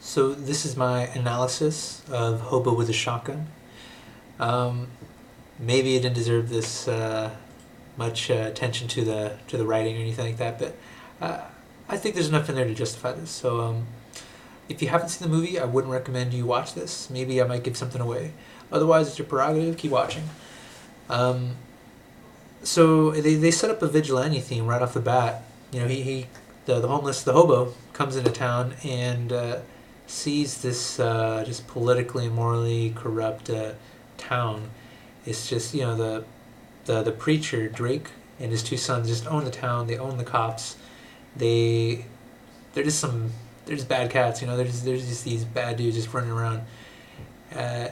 So this is my analysis of Hobo with a Shotgun. Um, Maybe it didn't deserve this much attention to the writing or anything like that, but uh, I think there's enough in there to justify this. So if you haven't seen the movie, I wouldn't recommend you watch this. Maybe I might give something away. Otherwise, it's your prerogative. Keep watching. Um, so they set up a vigilante theme right off the bat. You know, the homeless, the hobo, comes into town and sees this just politically and morally corrupt town. It's just, you know, the preacher Drake and his two sons just own the town. They own the cops. They they're just some they're just bad cats. You know, there's just these bad dudes just running around. Uh,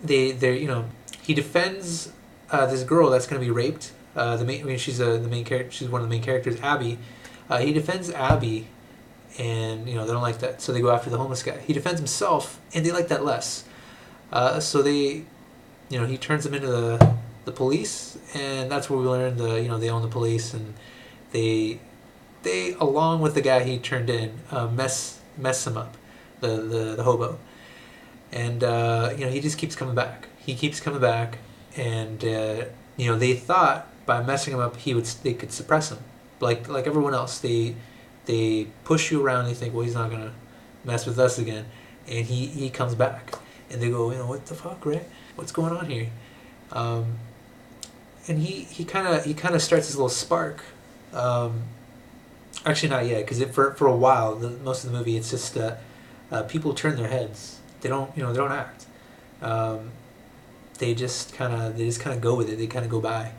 they're you know, he defends this girl that's going to be raped. I mean, she's the main character. She's one of the main characters, Abby. He defends Abby, and you know they don't like that, so they go after the homeless guy. He defends himself, and they like that less. So they, you know, he turns them into the police, and that's where we learn they own the police, and they along with the guy he turned in mess him up, the hobo, and he just keeps coming back. He keeps coming back, and they thought by messing him up they could suppress him, like everyone else. They push you around. They think, well, he's not gonna mess with us again, and he comes back, and they go, what the fuck, right? What's going on here? And he kind of starts this little spark. Actually, not yet, because for a while, most of the movie, it's just people turn their heads. They don't act. They just kind of go with it. They kind of go by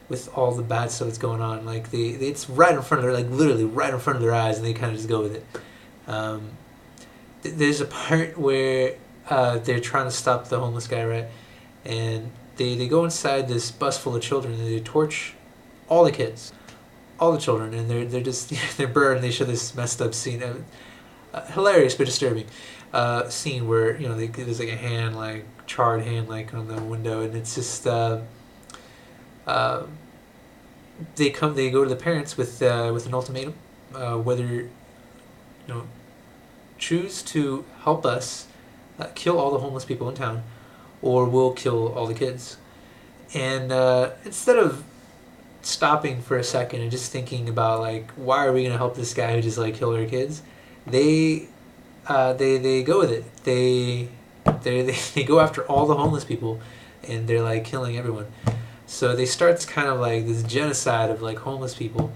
with all the bad stuff that's going on. Like it's right in front of literally right in front of their eyes, and they kind of just go with it. There's a part where they're trying to stop the homeless guy, right? And they go inside this bus full of children, and they torch all the kids, all the children, and they're just they're burned. And they show this messed up scene, hilarious but disturbing scene where there's like a hand, like charred hand, like on the window, and it's just they go to the parents with an ultimatum, whether choose to help us kill all the homeless people in town, or we'll kill all the kids. And instead of stopping for a second and just thinking about like why are we gonna help this guy who just like killed our kids, they go with it. They go after all the homeless people, and they're like killing everyone. So they start kind of like this genocide of like homeless people.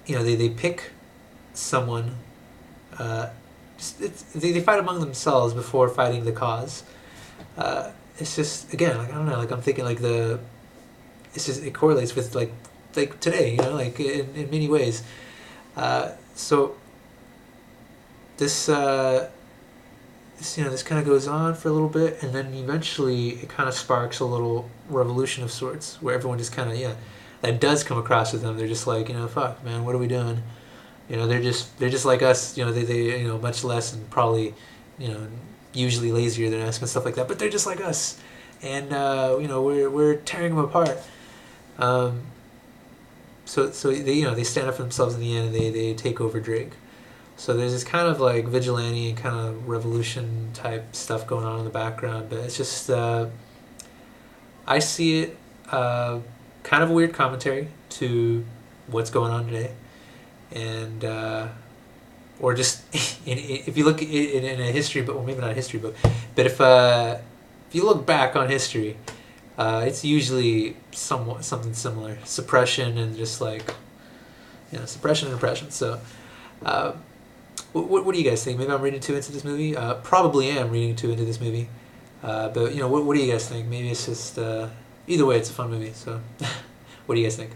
They pick someone. They fight among themselves before fighting the cause. It's just, again, like I don't know, like I'm thinking like it correlates with like today, like in many ways. So this this kind of goes on for a little bit, and then eventually it kind of sparks a little revolution of sorts, where everyone just kind of that does come across with them. They're just like, fuck, man, what are we doing? They're just like us. They much less and probably usually lazier than us and stuff like that. But they're just like us, and we're tearing them apart. So they stand up for themselves in the end, and they take over Drake. So there's this kind of like vigilante and kind of revolution type stuff going on in the background, but it's just I see it kind of a weird commentary to what's going on today, and or just if you look in a history book, well maybe not a history book, but if you look back on history, it's usually something similar, suppression and just like suppression and repression. So. What do you guys think? Maybe I'm reading too into this movie. Probably am reading too into this movie. But what do you guys think? Maybe it's just either way, it's a fun movie. So, what do you guys think?